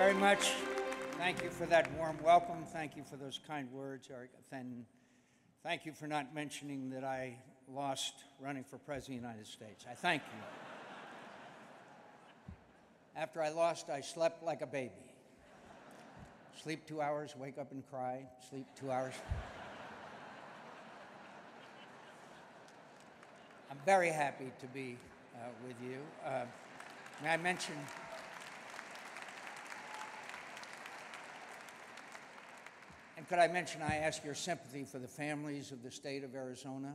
very much. Thank you for that warm welcome. Thank you for those kind words, Eric. And thank you for not mentioning that I lost running for President of the United States. I thank you. After I lost, I slept like a baby. Sleep 2 hours, wake up and cry, sleep 2 hours. I'm very happy to be with you. May I mention, and could I mention, I ask your sympathy for the families of the state of Arizona,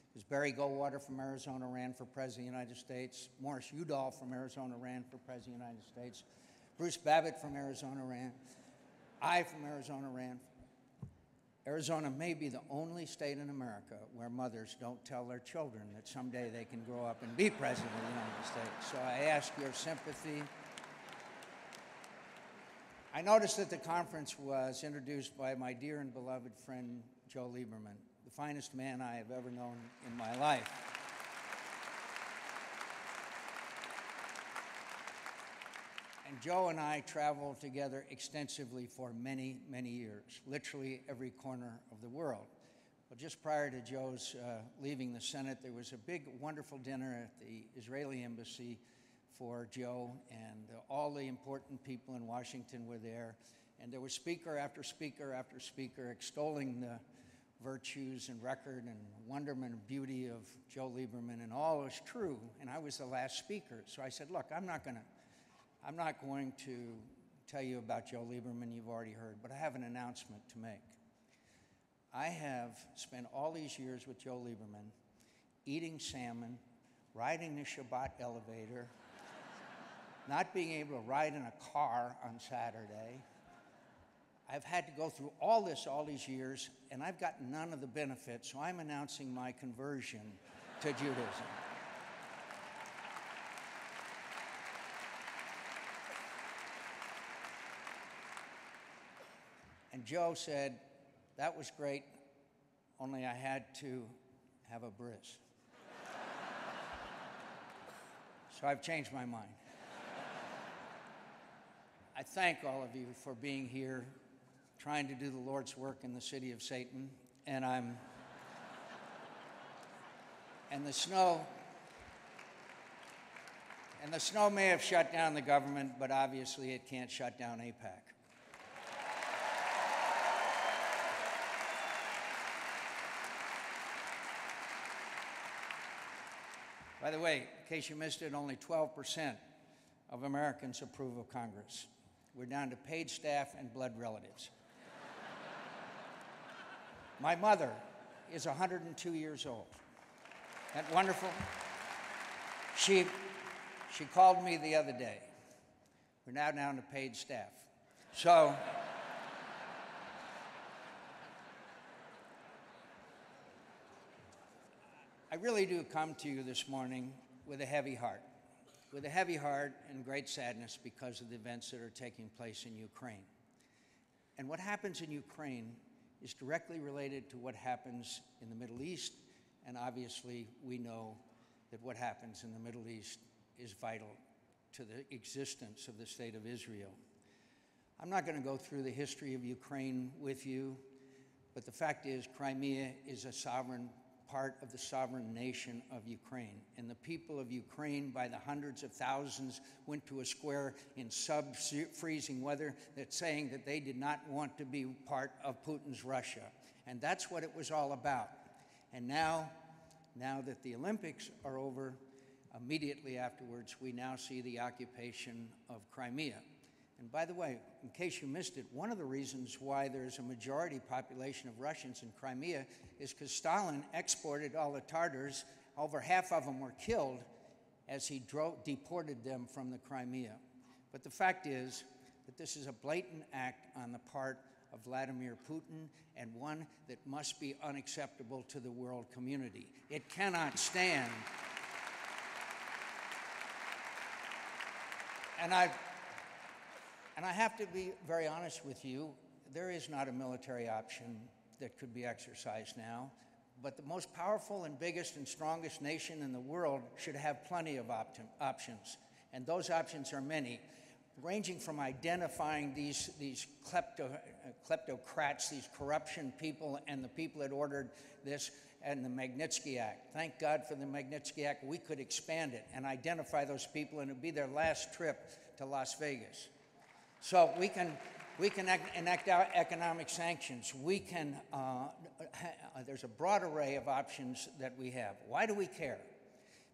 because Barry Goldwater from Arizona ran for President of the United States, Morris Udall from Arizona ran for President of the United States, Bruce Babbitt from Arizona ran, I from Arizona ran. Arizona may be the only state in America where mothers don't tell their children that someday they can grow up and be President of the United States. So I ask your sympathy. I noticed that the conference was introduced by my dear and beloved friend, Joe Lieberman, the finest man I have ever known in my life. And Joe and I traveled together extensively for many, many years, literally every corner of the world. Well, just prior to Joe's leaving the Senate, there was a big, wonderful dinner at the Israeli embassy for Joe, and all the important people in Washington were there. And there was speaker after speaker after speaker extolling the virtues and record and wonderment and beauty of Joe Lieberman, and all was true. And I was the last speaker. So I said, look, I'm not going to tell you about Joe Lieberman, you've already heard, but I have an announcement to make. I have spent all these years with Joe Lieberman eating salmon, riding the Shabbat elevator, not being able to ride in a car on Saturday. I've had to go through all this all these years, and I've gotten none of the benefits, so I'm announcing my conversion to Judaism. And Joe said, that was great, only I had to have a bris. So I've changed my mind. I thank all of you for being here, trying to do the Lord's work in the city of Satan, and the snow may have shut down the government, but obviously it can't shut down AIPAC. By the way, in case you missed it, only 12% of Americans approve of Congress. We're down to paid staff and blood relatives. My mother is 102 years old. Isn't that wonderful? She called me the other day. We're now down to paid staff. So, I really do come to you this morning with a heavy heart and great sadness because of the events that are taking place in Ukraine. And what happens in Ukraine is directly related to what happens in the Middle East, and obviously we know that what happens in the Middle East is vital to the existence of the state of Israel. I'm not going to go through the history of Ukraine with you, but the fact is Crimea is a sovereign part of the sovereign nation of Ukraine. And the people of Ukraine, by the hundreds of thousands, went to a square in sub-freezing weather that's saying that they did not want to be part of Putin's Russia. And that's what it was all about. And now that the Olympics are over, immediately afterwards, we now see the occupation of Crimea. And by the way, in case you missed it, one of the reasons why there's a majority population of Russians in Crimea is because Stalin exported all the Tatars. Over half of them were killed as he deported them from the Crimea. But the fact is that this is a blatant act on the part of Vladimir Putin, and one that must be unacceptable to the world community. It cannot stand. And I have to be very honest with you, there is not a military option that could be exercised now, but the most powerful and biggest and strongest nation in the world should have plenty of options, and those options are many. ranging from identifying these kleptocrats, these corruption people, and the people that ordered this, and the Magnitsky Act. Thank God for the Magnitsky Act. We could expand it and identify those people, and it would be their last trip to Las Vegas. So we can enact economic sanctions. We can, there's a broad array of options that we have. Why do we care?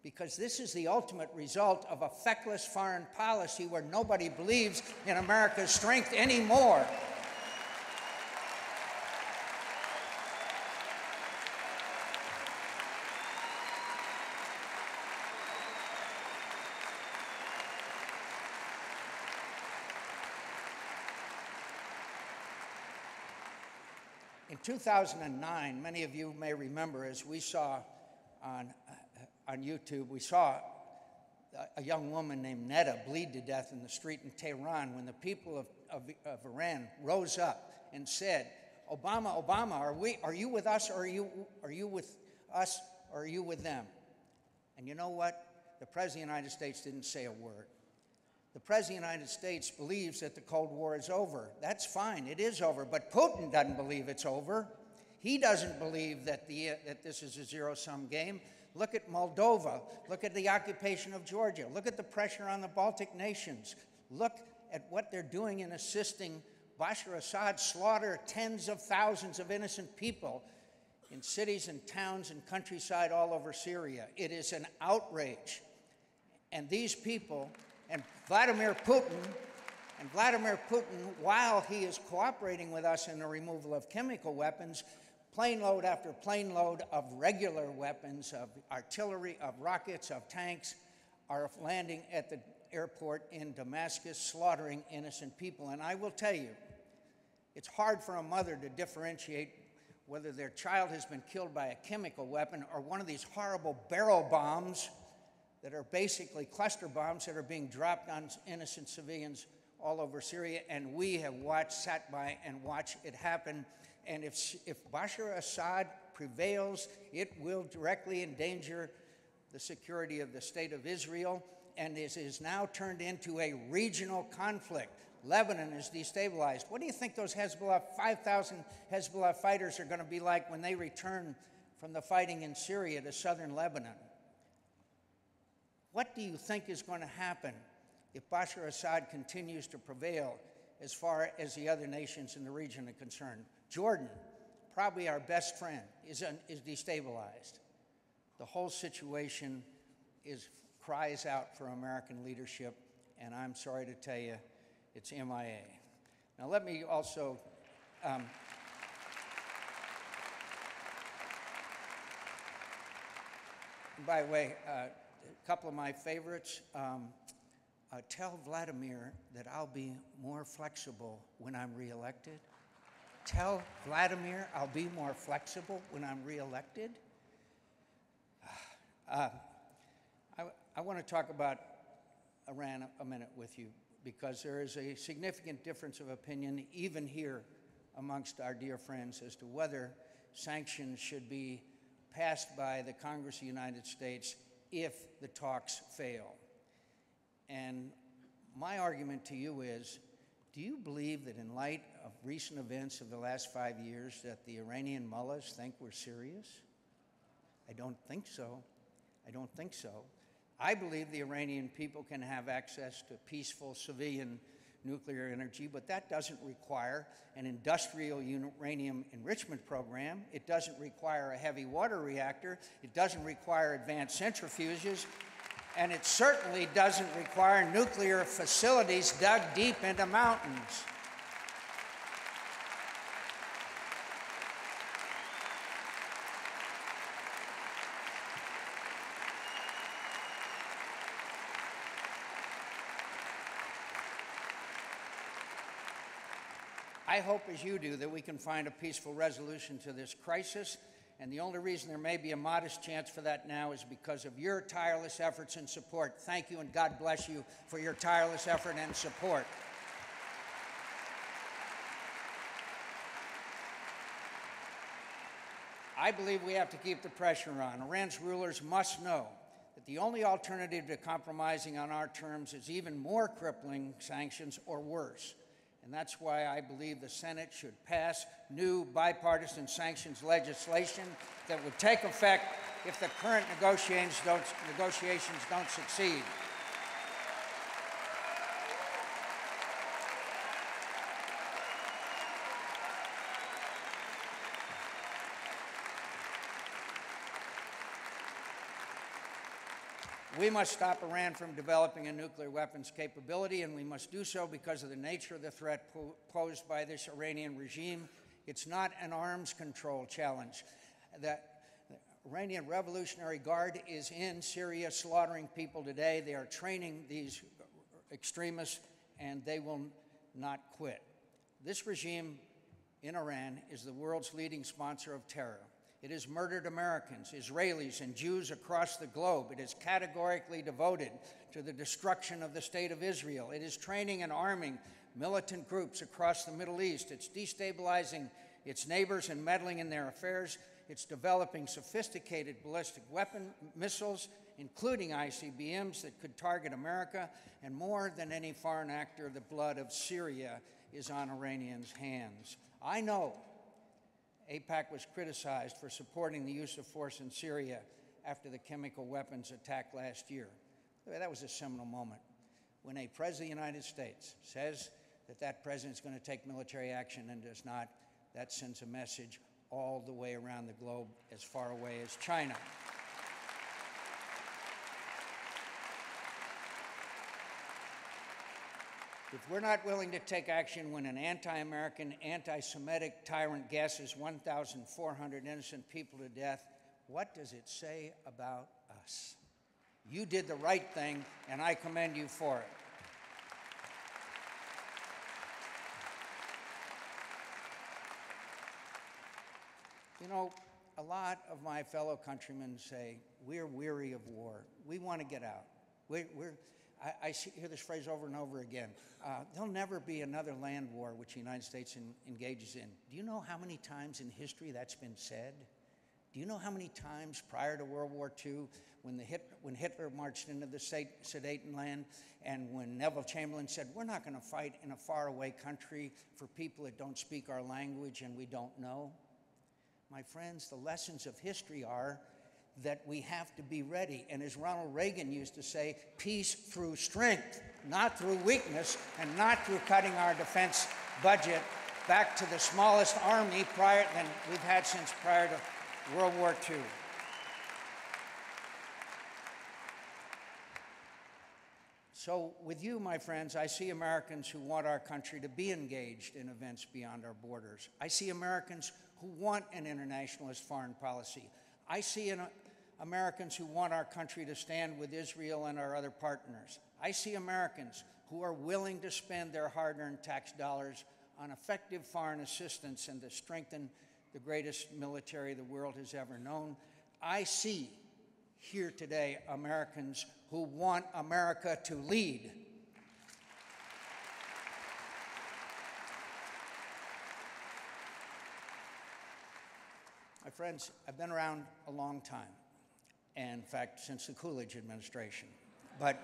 Because this is the ultimate result of a feckless foreign policy where nobody believes in America's strength anymore. In 2009, many of you may remember, as we saw on YouTube, we saw a young woman named Netta bleed to death in the street in Tehran when the people of Iran rose up and said, Obama, are you with us, or are you with us, or are you with them? And you know what? The President of the United States didn't say a word. The President of the United States believes that the Cold War is over. That's fine, it is over, but Putin doesn't believe it's over. He doesn't believe that this is a zero-sum game. Look at Moldova. Look at the occupation of Georgia. Look at the pressure on the Baltic nations. Look at what they're doing in assisting Bashar Assad slaughter tens of thousands of innocent people in cities and towns and countryside all over Syria. It is an outrage. And these people, and Vladimir Putin, while he is cooperating with us in the removal of chemical weapons, plane load after plane load of regular weapons, of artillery, of rockets, of tanks, are landing at the airport in Damascus, slaughtering innocent people. And I will tell you, it's hard for a mother to differentiate whether their child has been killed by a chemical weapon or one of these horrible barrel bombs that are basically cluster bombs that are being dropped on innocent civilians all over Syria. And we have sat by and watched it happen. And if Bashar Assad prevails, it will directly endanger the security of the state of Israel, and this is now turned into a regional conflict. Lebanon is destabilized. What do you think those 5,000 Hezbollah fighters are going to be like when they return from the fighting in Syria to southern Lebanon? What do you think is going to happen if Bashar Assad continues to prevail as far as the other nations in the region are concerned? Jordan, probably our best friend, is destabilized. The whole situation cries out for American leadership, and I'm sorry to tell you, it's MIA. Now let me also by the way, a couple of my favorites. Tell Vladimir that I'll be more flexible when I'm reelected. Tell Vladimir I'll be more flexible when I'm reelected. I want to talk about Iran a minute with you, because there is a significant difference of opinion, even here amongst our dear friends, as to whether sanctions should be passed by the Congress of the United States if the talks fail. And my argument to you is, do you believe that in light of recent events of the last 5 years that the Iranian mullahs think we're serious? I don't think so. I don't think so. I believe the Iranian people can have access to peaceful civilian nuclear energy, but that doesn't require an industrial uranium enrichment program. It doesn't require a heavy water reactor. It doesn't require advanced centrifuges. And it certainly doesn't require nuclear facilities dug deep into mountains. I hope, as you do, that we can find a peaceful resolution to this crisis. And the only reason there may be a modest chance for that now is because of your tireless efforts and support. Thank you, and God bless you for your tireless effort and support. I believe we have to keep the pressure on. Iran's rulers must know that But the only alternative to compromising on our terms is even more crippling sanctions or worse. And that's why I believe the Senate should pass new bipartisan sanctions legislation that would take effect if the current negotiations don't succeed. We must stop Iran from developing a nuclear weapons capability, and we must do so because of the nature of the threat posed by this Iranian regime. It's not an arms control challenge. The Iranian Revolutionary Guard is in Syria slaughtering people today. They are training these extremists, and they will not quit. This regime in Iran is the world's leading sponsor of terror. It has murdered Americans, Israelis, and Jews across the globe. It is categorically devoted to the destruction of the State of Israel. It is training and arming militant groups across the Middle East. It's destabilizing its neighbors and meddling in their affairs. It's developing sophisticated ballistic weapon missiles, including ICBMs that could target America. And more than any foreign actor, the blood of Syria is on Iranians' hands. I know AIPAC was criticized for supporting the use of force in Syria after the chemical weapons attack last year. That was a seminal moment. When a president of the United States says that that president is going to take military action and does not, that sends a message all the way around the globe, as far away as China. If we're not willing to take action when an anti-American, anti-Semitic tyrant gasses 1,400 innocent people to death, what does it say about us? You did the right thing, and I commend you for it. You know, a lot of my fellow countrymen say, we're weary of war. We want to get out. I hear this phrase over and over again. There'll never be another land war which the United States engages in. Do you know how many times in history that's been said? Do you know how many times prior to World War II, when Hitler marched into the Sudetenland, and when Neville Chamberlain said, we're not going to fight in a faraway country for people that don't speak our language and we don't know? My friends, the lessons of history are that we have to be ready. And as Ronald Reagan used to say, peace through strength, not through weakness, and not through cutting our defense budget back to the smallest army than we've had since prior to World War II. So with you, my friends, I see Americans who want our country to be engaged in events beyond our borders. I see Americans who want an internationalist foreign policy. I see Americans who want our country to stand with Israel and our other partners. I see Americans who are willing to spend their hard-earned tax dollars on effective foreign assistance and to strengthen the greatest military the world has ever known. I see here today Americans who want America to lead. My friends, I've been around a long time, and in fact, since the Coolidge administration. But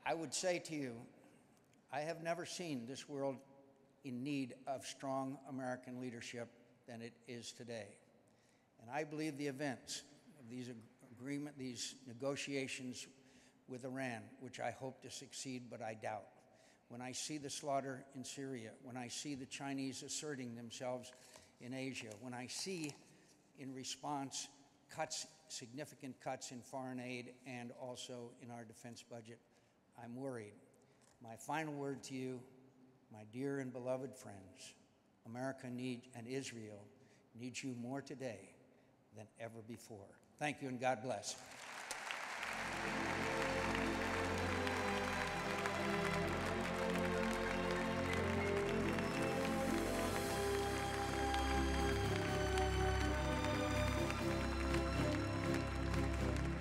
I would say to you, I have never seen this world in need of strong American leadership than it is today. And I believe the events of these negotiations with Iran, which I hope to succeed, but I doubt. When I see the slaughter in Syria, when I see the Chinese asserting themselves in Asia, when I see, in response, significant cuts in foreign aid and also in our defense budget, I'm worried. My final word to you, my dear and beloved friends, America and Israel needs you more today than ever before. Thank you, and God bless.